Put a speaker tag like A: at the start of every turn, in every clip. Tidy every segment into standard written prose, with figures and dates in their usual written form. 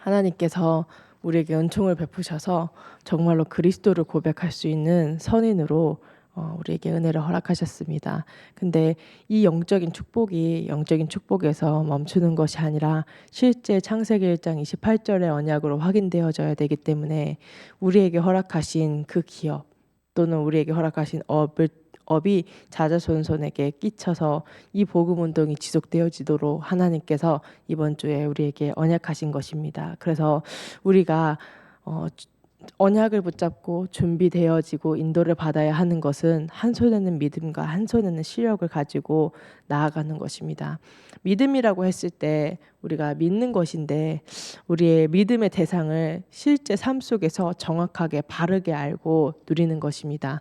A: 하나님께서 우리에게 은총을 베푸셔서 정말로 그리스도를 고백할 수 있는 선인으로 우리에게 은혜를 허락하셨습니다. 근데 이 영적인 축복에서 멈추는 것이 아니라 실제 창세기 1장 28절의 언약으로 확인되어져야 되기 때문에 우리에게 허락하신 그 기업 또는 우리에게 허락하신 업이 자자손손에게 끼쳐서 이 복음 운동이 지속되어지도록 하나님께서 이번 주에 우리에게 언약하신 것입니다. 그래서 우리가 언약을 붙잡고 준비되어지고 인도를 받아야 하는 것은 한 손에는 믿음과 한 손에는 실력을 가지고 나아가는 것입니다. 믿음이라고 했을 때 우리가 믿는 것인데 우리의 믿음의 대상을 실제 삶 속에서 정확하게 바르게 알고 누리는 것입니다.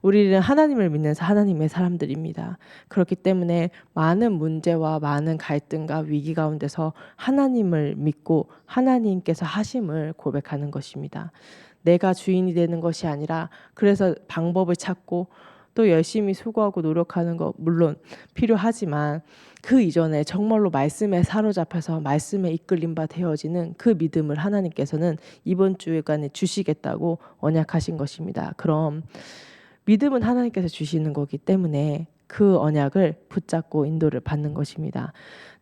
A: 우리는 하나님을 믿는 하나님의 사람들입니다. 그렇기 때문에 많은 문제와 많은 갈등과 위기 가운데서 하나님을 믿고 하나님께서 하심을 고백하는 것입니다. 내가 주인이 되는 것이 아니라 그래서 방법을 찾고 또 열심히 수고하고 노력하는 것 물론 필요하지만 그 이전에 정말로 말씀에 사로잡혀서 말씀에 이끌림 바 되어지는 그 믿음을 하나님께서는 이번 주간에 주시겠다고 언약하신 것입니다. 그럼 믿음은 하나님께서 주시는 거기 때문에 그 언약을 붙잡고 인도를 받는 것입니다.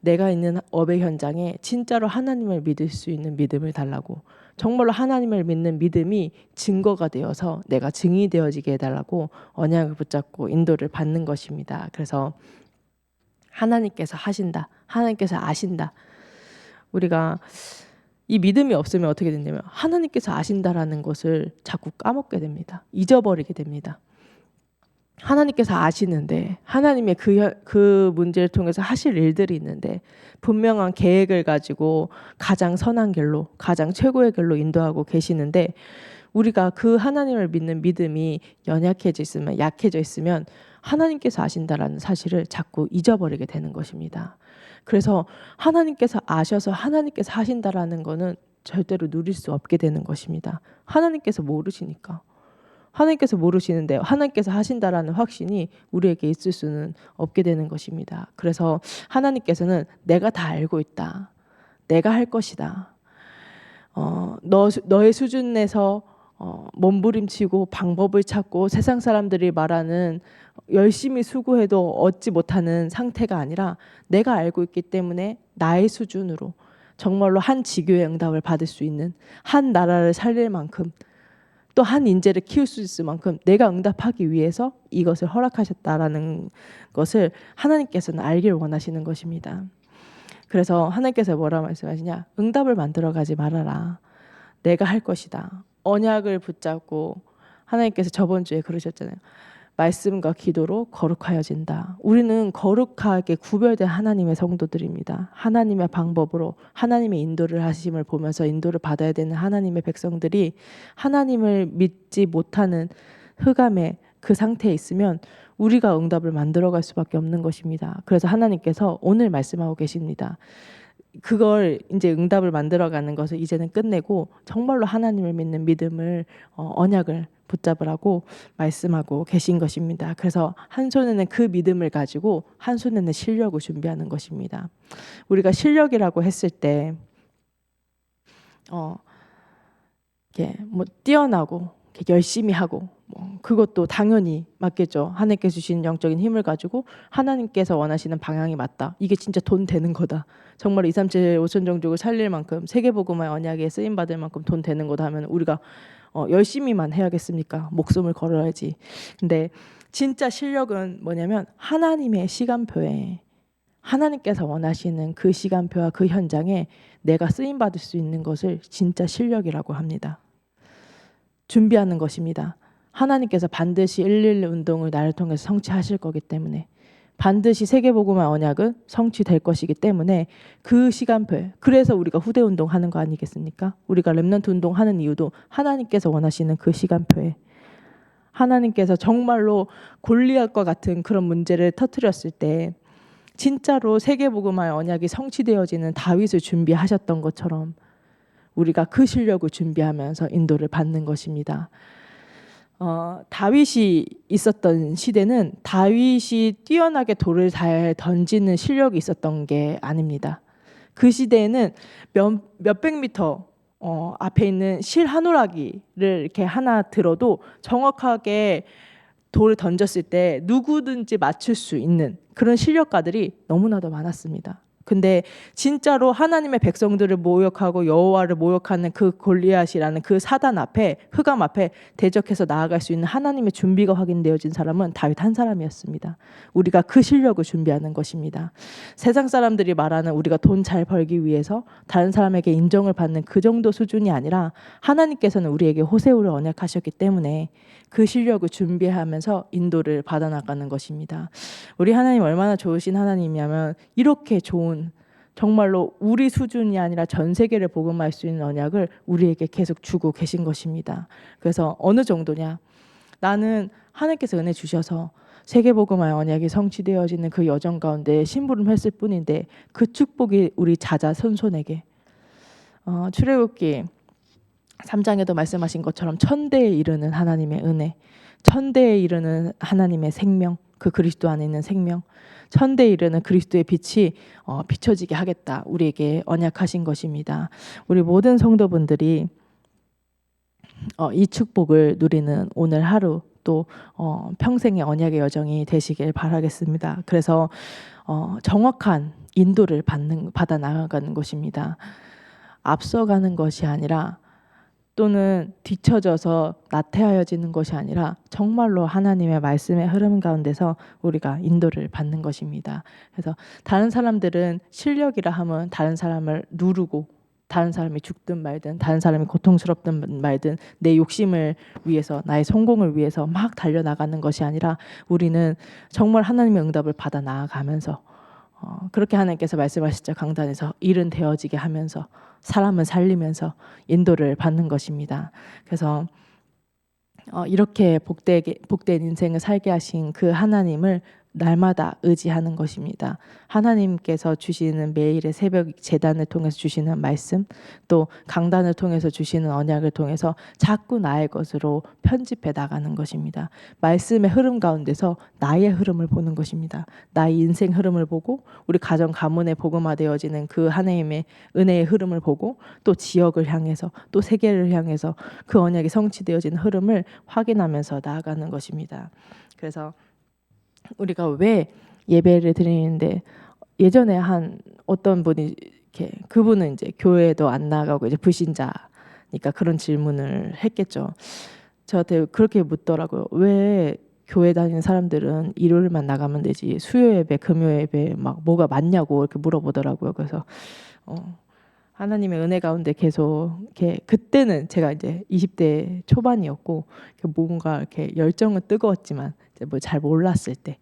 A: 내가 있는 업의 현장에 진짜로 하나님을 믿을 수 있는 믿음을 달라고, 정말로 하나님을 믿는 믿음이 증거가 되어서 내가 증이 되어지게 해달라고 언약을 붙잡고 인도를 받는 것입니다. 그래서 하나님께서 하신다, 하나님께서 아신다. 우리가 이 믿음이 없으면 어떻게 되냐면 하나님께서 아신다라는 것을 자꾸 까먹게 됩니다. 잊어버리게 됩니다. 하나님께서 아시는데 하나님의 그 문제를 통해서 하실 일들이 있는데 분명한 계획을 가지고 가장 선한 길로, 가장 최고의 길로 인도하고 계시는데 우리가 그 하나님을 믿는 믿음이 약해져 있으면 하나님께서 아신다라는 사실을 자꾸 잊어버리게 되는 것입니다. 그래서 하나님께서 아셔서 하나님께서 하신다라는 거는 절대로 누릴 수 없게 되는 것입니다. 하나님께서 모르시니까. 하나님께서 모르시는데 하나님께서 하신다라는 확신이 우리에게 있을 수는 없게 되는 것입니다. 그래서 하나님께서는 내가 다 알고 있다. 내가 할 것이다. 너의 수준 내서 몸부림치고 방법을 찾고 세상 사람들이 말하는 열심히 수고해도 얻지 못하는 상태가 아니라 내가 알고 있기 때문에 나의 수준으로 정말로 한 지교의 응답을 받을 수 있는, 한 나라를 살릴 만큼 또 한 인재를 키울 수 있을 만큼 내가 응답하기 위해서 이것을 허락하셨다라는 것을 하나님께서는 알기를 원하시는 것입니다. 그래서 하나님께서 뭐라 말씀하시냐? 응답을 만들어가지 말아라. 내가 할 것이다. 언약을 붙잡고 하나님께서 저번 주에 그러셨잖아요. 말씀과 기도로 거룩하여진다. 우리는 거룩하게 구별된 하나님의 성도들입니다. 하나님의 방법으로 하나님의 인도를 하심을 보면서 인도를 받아야 되는 하나님의 백성들이 하나님을 믿지 못하는 흑암의 그 상태에 있으면 우리가 응답을 만들어갈 수밖에 없는 것입니다. 그래서 하나님께서 오늘 말씀하고 계십니다. 그걸 이제 응답을 만들어가는 것을 이제는 끝내고 정말로 하나님을 믿는 믿음을 언약을 붙잡으라고 말씀하고 계신 것입니다. 그래서 한 손에는 그 믿음을 가지고 한 손에는 실력을 준비하는 것입니다. 우리가 실력이라고 했을 때 이게 뭐 뛰어나고 열심히 하고 그것도 당연히 맞겠죠. 하나님께서 주신 영적인 힘을 가지고 하나님께서 원하시는 방향이 맞다. 이게 진짜 돈 되는 거다. 정말 2, 3, 7, 5천 종족을 살릴 만큼 세계복음화의 언약에 쓰임받을 만큼 돈 되는 거다 하면 우리가 열심히만 해야겠습니까? 목숨을 걸어야지. 근데 진짜 실력은 뭐냐면 하나님의 시간표에 하나님께서 원하시는 그 시간표와 그 현장에 내가 쓰임받을 수 있는 것을 진짜 실력이라고 합니다. 준비하는 것입니다. 하나님께서 반드시 111 운동을 나를 통해서 성취하실 거기 때문에 반드시 세계복음화 언약은 성취될 것이기 때문에 그 시간표에, 그래서 우리가 후대 운동하는 거 아니겠습니까? 우리가 렘넌트 운동하는 이유도 하나님께서 원하시는 그 시간표에 하나님께서 정말로 골리앗과 같은 그런 문제를 터뜨렸을 때 진짜로 세계복음화의 언약이 성취되어지는 다윗을 준비하셨던 것처럼 우리가 그 실력을 준비하면서 인도를 받는 것입니다. 다윗이 있었던 시대는 다윗이 뛰어나게 돌을 잘 던지는 실력이 있었던 게 아닙니다. 그 시대에는 몇백 미터 앞에 있는 실 한 오라기를 이렇게 하나 들어도 정확하게 돌을 던졌을 때 누구든지 맞출 수 있는 그런 실력가들이 너무나도 많았습니다. 근데 진짜로 하나님의 백성들을 모욕하고 여호와를 모욕하는 그 골리앗이라는 그 사단 앞에, 흑암 앞에 대적해서 나아갈 수 있는 하나님의 준비가 확인되어진 사람은 다윗 한 사람이었습니다. 우리가 그 실력을 준비하는 것입니다. 세상 사람들이 말하는 우리가 돈 잘 벌기 위해서 다른 사람에게 인정을 받는 그 정도 수준이 아니라 하나님께서는 우리에게 호세우를 언약하셨기 때문에 그 실력을 준비하면서 인도를 받아나가는 것입니다. 우리 하나님 얼마나 좋으신 하나님이냐면 이렇게 좋은, 정말로 우리 수준이 아니라 전 세계를 복음할 수 있는 언약을 우리에게 계속 주고 계신 것입니다. 그래서 어느 정도냐, 나는 하나님께서 은혜 주셔서 세계복음화의 언약이 성취되어지는 그 여정 가운데 심부름했을 뿐인데 그 축복이 우리 자자손손에게 출애굽기 3장에도 말씀하신 것처럼 천대에 이르는 하나님의 은혜, 천대에 이르는 하나님의 생명, 그 그리스도 안에 있는 생명, 천대에 이르는 그리스도의 빛이 비춰지게 하겠다, 우리에게 언약하신 것입니다. 우리 모든 성도분들이 이 축복을 누리는 오늘 하루, 또 평생의 언약의 여정이 되시길 바라겠습니다. 그래서 정확한 인도를 받아 나아가는 것입니다. 앞서가는 것이 아니라, 또는 뒤처져서 나태하여지는 것이 아니라 정말로 하나님의 말씀의 흐름 가운데서 우리가 인도를 받는 것입니다. 그래서 다른 사람들은 실력이라 하면 다른 사람을 누르고, 다른 사람이 죽든 말든, 다른 사람이 고통스럽든 말든 내 욕심을 위해서, 나의 성공을 위해서 막 달려나가는 것이 아니라 우리는 정말 하나님의 응답을 받아 나아가면서 그렇게 하나님께서 말씀하시죠. 강단에서 일은 되어지게 하면서 사람은 살리면서 인도를 받는 것입니다. 그래서 이렇게 복된 인생을 살게 하신 그 하나님을 날마다 의지하는 것입니다. 하나님께서 주시는 매일의 새벽 제단을 통해서 주시는 말씀, 또 강단을 통해서 주시는 언약을 통해서 자꾸 나의 것으로 편집해 나가는 것입니다. 말씀의 흐름 가운데서 나의 흐름을 보는 것입니다. 나의 인생 흐름을 보고, 우리 가정 가문에 복음화되어지는 그 하나님의 은혜의 흐름을 보고, 또 지역을 향해서, 또 세계를 향해서 그 언약이 성취되어지는 흐름을 확인하면서 나아가는 것입니다. 그래서 우리가 왜 예배를 드리는데, 예전에 한 어떤 분이 이렇게, 그분은 이제 교회도 안 나가고 이제 불신자니까 그런 질문을 했겠죠. 저한테 그렇게 묻더라고요. 왜 교회 다니는 사람들은 일요일만 나가면 되지 수요 예배, 금요 예배 막 뭐가 맞냐고 이렇게 물어보더라고요. 그래서 하나님의 은혜 가운데 계속 이렇게, 그때는 제가 이제 20대 초반이었고 뭔가 이렇게 열정은 뜨거웠지만 이제 뭐 잘 몰랐을 때,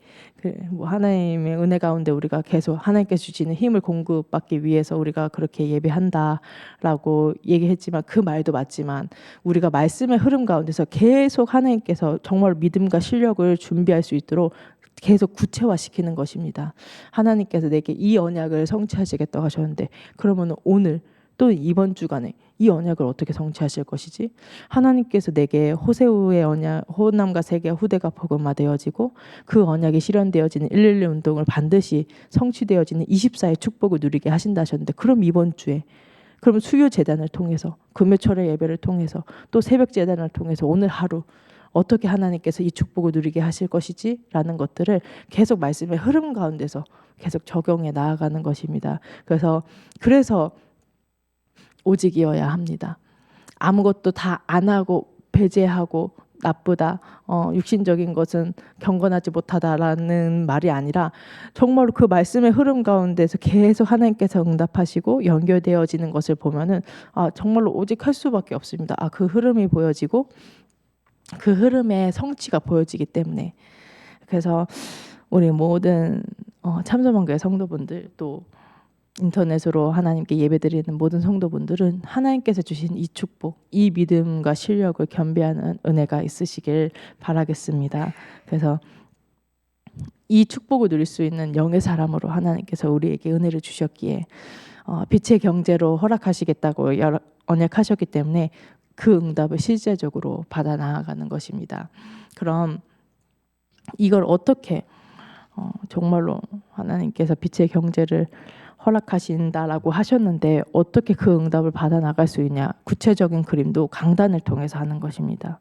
A: 뭐 하나님의 은혜 가운데 우리가 계속 하나님께서 주시는 힘을 공급받기 위해서 우리가 그렇게 예배한다라고 얘기했지만, 그 말도 맞지만 우리가 말씀의 흐름 가운데서 계속 하나님께서 정말 믿음과 실력을 준비할 수 있도록 계속 구체화시키는 것입니다. 하나님께서 내게 이 언약을 성취하시겠다고 하셨는데, 그러면 오늘 또 이번 주간에 이 언약을 어떻게 성취하실 것이지? 하나님께서 내게 호세우의 언약, 호남과 세계 후대가 복음화되어지고 그 언약이 실현되어지는 112 운동을 반드시 성취되어지는 24의 축복을 누리게 하신다 하셨는데, 그럼 이번 주에, 그럼 수요 재단을 통해서, 금요철의 예배를 통해서, 또 새벽 재단을 통해서 오늘 하루 어떻게 하나님께서 이 축복을 누리게 하실 것이지? 라는 것들을 계속 말씀의 흐름 가운데서 계속 적용해 나아가는 것입니다. 그래서 오직이어야 합니다. 아무것도 다 안 하고 배제하고 나쁘다, 육신적인 것은 경건하지 못하다라는 말이 아니라, 정말로 그 말씀의 흐름 가운데서 계속 하나님께서 응답하시고 연결되어지는 것을 보면은 정말로 오직할 수밖에 없습니다. 그 흐름이 보여지고 그 흐름의 성취가 보여지기 때문에. 그래서 우리 모든 참소망교회 성도분들, 또 인터넷으로 하나님께 예배드리는 모든 성도분들은 하나님께서 주신 이 축복, 이 믿음과 실력을 겸비하는 은혜가 있으시길 바라겠습니다. 그래서 이 축복을 누릴 수 있는 영의 사람으로 하나님께서 우리에게 은혜를 주셨기에 빛의 경제로 허락하시겠다고 언약하셨기 때문에 그 응답을 실제적으로 받아 나아가는 것입니다. 그럼 이걸 어떻게 정말로 하나님께서 빛의 경제를 허락하신다라고 하셨는데 어떻게 그 응답을 받아 나갈 수 있냐? 구체적인 그림도 강단을 통해서 하는 것입니다.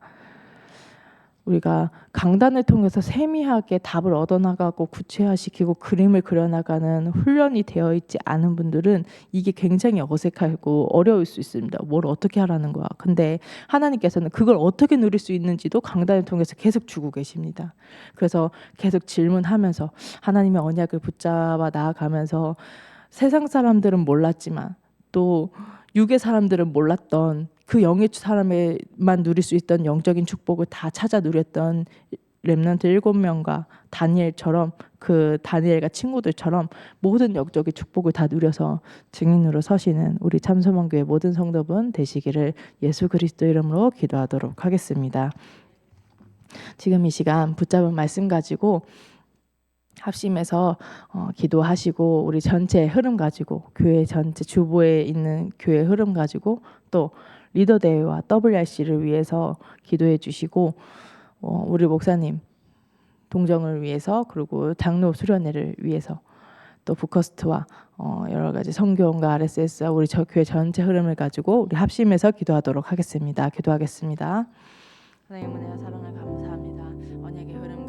A: 우리가 강단을 통해서 세미하게 답을 얻어나가고 구체화시키고 그림을 그려나가는 훈련이 되어 있지 않은 분들은 이게 굉장히 어색하고 어려울 수 있습니다. 뭘 어떻게 하라는 거야. 근데 하나님께서는 그걸 어떻게 누릴 수 있는지도 강단을 통해서 계속 주고 계십니다. 그래서 계속 질문하면서 하나님의 언약을 붙잡아 나아가면서 세상 사람들은 몰랐지만 또 육의 사람들은 몰랐던 그 영의 사람에만 누릴 수 있던 영적인 축복을 다 찾아 누렸던 렘넌트 7명과 다니엘처럼 그 다니엘과 친구들처럼 모든 영적인 축복을 다 누려서 증인으로 서시는 우리 참소망교회 모든 성도분 되시기를 예수 그리스도 이름으로 기도하도록 하겠습니다. 지금 이 시간 붙잡은 말씀 가지고 합심해서 기도하시고 우리 전체 흐름 가지고 교회 전체 주보에 있는 교회 흐름 가지고 또 리더 대회와 WRC를 위해서 기도해 주시고 우리 목사님 동정을 위해서 그리고 장로 수련회를 위해서 또 부커스트와 여러 가지 성교원과 RSS와 우리 교회 전체 흐름을 가지고 우리 합심해서 기도하도록 하겠습니다. 기도하겠습니다. 하나님 은혜와 사랑을 감사합니다. 언약의 흐름